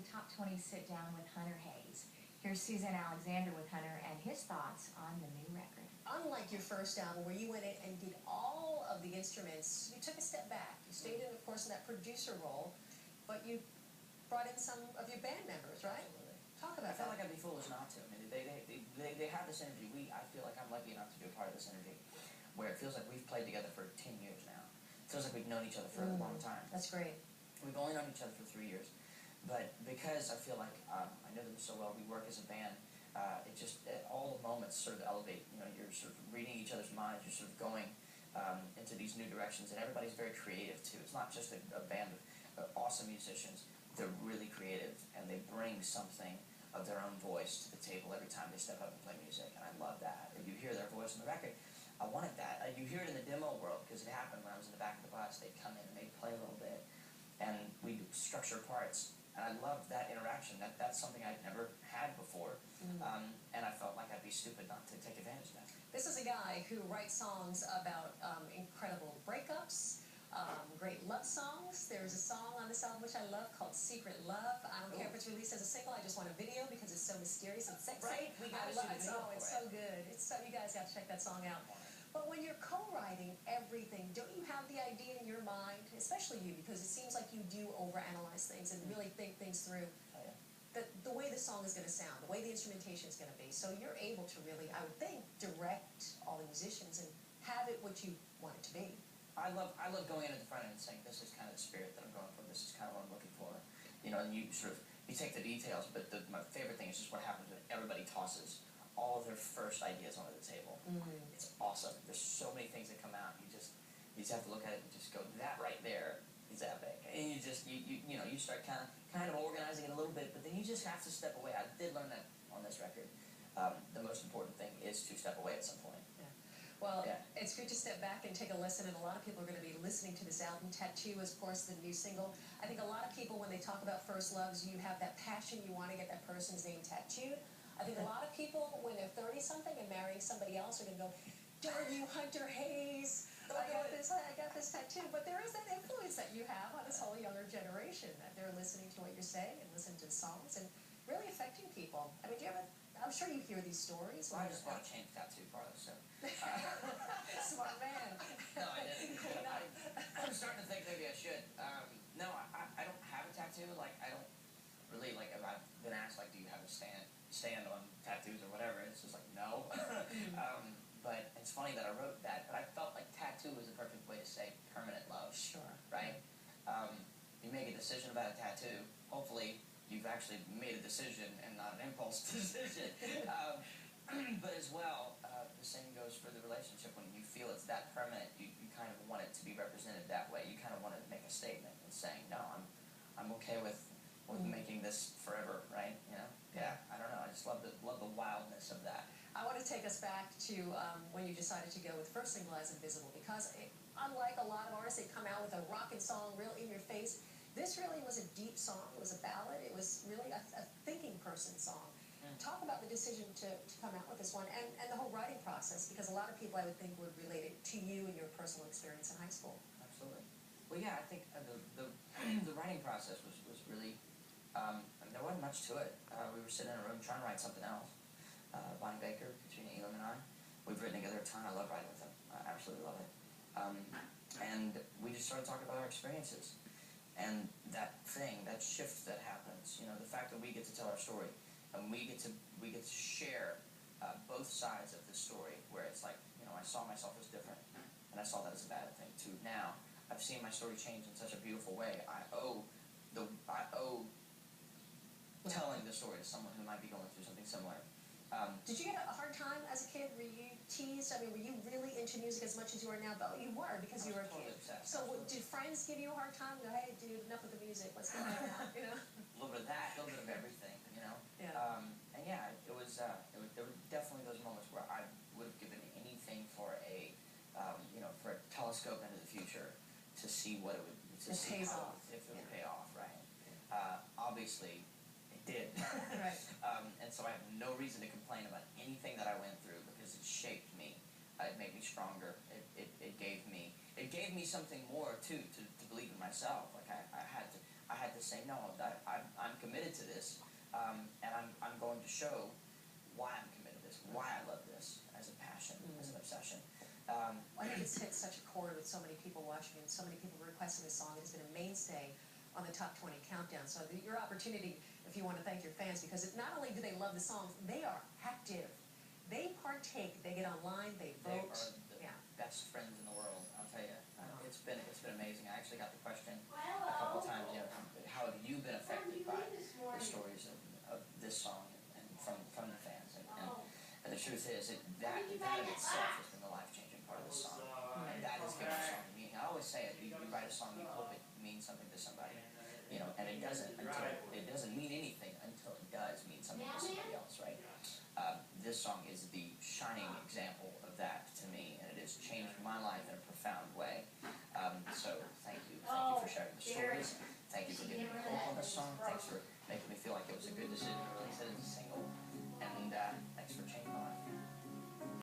Top 20 Sit Down with Hunter Hayes. Here's Susan Alexander with Hunter and his thoughts on the new record. Unlike your first album where you went in and did all of the instruments, you took a step back. You stayed in, of course, in that producer role, but you brought in some of your band members, right? Absolutely. Talk about I feel that. like I'd be foolish not to. I mean, they have this energy. I feel like I'm lucky enough to be a part of this energy, where it feels like we've played together for 10 years now. It feels like we've known each other for a long time. That's great. We've only known each other for 3 years, but because I feel like I know them so well, we work as a band. All the moments sort of elevate. You know, you're sort of reading each other's minds. You're sort of going into these new directions, and everybody's very creative too. It's not just a band of awesome musicians. They're really creative, and they bring something of their own voice to the table every time they step up and play music, and I love that. You hear their voice on the record. I wanted that. You hear it in the demo world, because it happened when I was in the back of the bus. They'd come in and they'd play a little bit, and we'd structure parts. And I loved that interaction. That's something I'd never had before, and I felt like I'd be stupid not to take advantage of that. This is a guy who writes songs about incredible breakups, great love songs. There's a song on this album which I love called Secret Love. I don't care if it's released as a single. I just want a video because it's so mysterious and sexy. Right? We gotta shoot a video for it. It's so good. You guys got to check that song out. But when you're co-writing everything, don't you have the idea in your mind, especially you, because it seems like you do overanalyze things and really think things through, Oh, yeah. the way the song is going to sound, the way the instrumentation is going to be. So you're able to really, I would think, direct all the musicians and have it what you want it to be. I love going in at the front end and saying, this is kind of the spirit that I'm going for. This is kind of what I'm looking for. You know, and you take the details, but my favorite thing is just what happens when everybody tosses all of their first ideas onto the table. It's awesome. There's so many things that come out. You just have to look at it and just go, that right there is epic. And you start kind of organizing it a little bit, but then you just have to step away. I did learn that on this record. The most important thing is to step away at some point. Well, it's good to step back and take a lesson, and a lot of people are going to be listening to this album. Tattoo is, of course, the new single. I think a lot of people, when they talk about first loves, you have that passion. You want to get that person's name tattooed. I think a lot of people, when they're 30-something and marrying somebody else, are going to go, darn you, Hunter Hayes, I got this tattoo. But there is that influence that you have on this whole younger generation, that they're listening to what you're saying and listening to the songs and really affecting people. I mean, I'm sure you hear these stories. Well, I just bought a chain tattoo parlor, so. Smart man. No, I didn't. I'm starting to think maybe I should. No, I don't have a tattoo. Like, I don't really, like, if I've been asked, like, do you have a stand on tattoos or whatever, it's just like, no. But it's funny that I wrote that, but I felt like tattoo was the perfect way to say permanent love. Sure. Right? You make a decision about a tattoo, hopefully you've actually made a decision and not an impulse decision. But as well, the same goes for the relationship. When you feel it's that permanent, you kind of want it to be represented that way. You kind of want to make a statement and saying, no, I'm okay with making this forever, right? You know? Yeah, I don't know. I just love the wildness of that. I want to take us back to when you decided to go with first single as Invisible, because unlike a lot of artists, they come out with a rockin' song real in your face. This really was a deep song. It was a ballad. It was really a thinking person song. Talk about the decision to come out with this one and the whole writing process, because a lot of people, I would think, would relate it to you and your personal experience in high school. Absolutely. Well, yeah, I think the writing process was really, I mean, there wasn't much to it. We were sitting in a room trying to write something else. Bonnie Baker, Katrina Elam, and I, we've written together a ton. I love writing with them. I absolutely love it. And we just started talking about our experiences. And that shift that happens, you know, the fact that we get to tell our story, and we get to share both sides of the story, where it's like, you know, I saw myself as different, and I saw that as a bad thing too. Now I've seen my story change in such a beautiful way. I owe telling the story to someone who might be going through something similar. Did you get a hard time as a kid? Were you teased? I mean, were you really into music as much as you are now? But you were, because you were a kid. Obsessed. So did friends give you a hard time? Go, hey, dude, enough with the music. Let's get that out, you know? A little bit of that, a little bit of everything, you know? Yeah. And yeah, there were definitely those moments where I would have given anything for for a telescope into the future to see what it would, to see how, if it would pay off, right? Obviously, it did. Right. And so I have no reason to complain about anything that I went through, because it shaped me. It made me stronger. It gave me something more too, to believe in myself. Like I had to to say, no, I'm committed to this, and I'm going to show why I'm committed to this, why I love this as a passion, as an obsession. I think it's hit such a chord with so many people watching and so many people requesting this song. It has been a mainstay on the top 20 countdown. So your opportunity, if you want to thank your fans, because not only do they love the songs, they are active. They partake. They get online. They They vote. are the best friends in the world. I'll tell you, it's been amazing. I actually got the question a couple times. You know, how have you been affected by the stories of this song and from the fans? And the truth is, that in itself is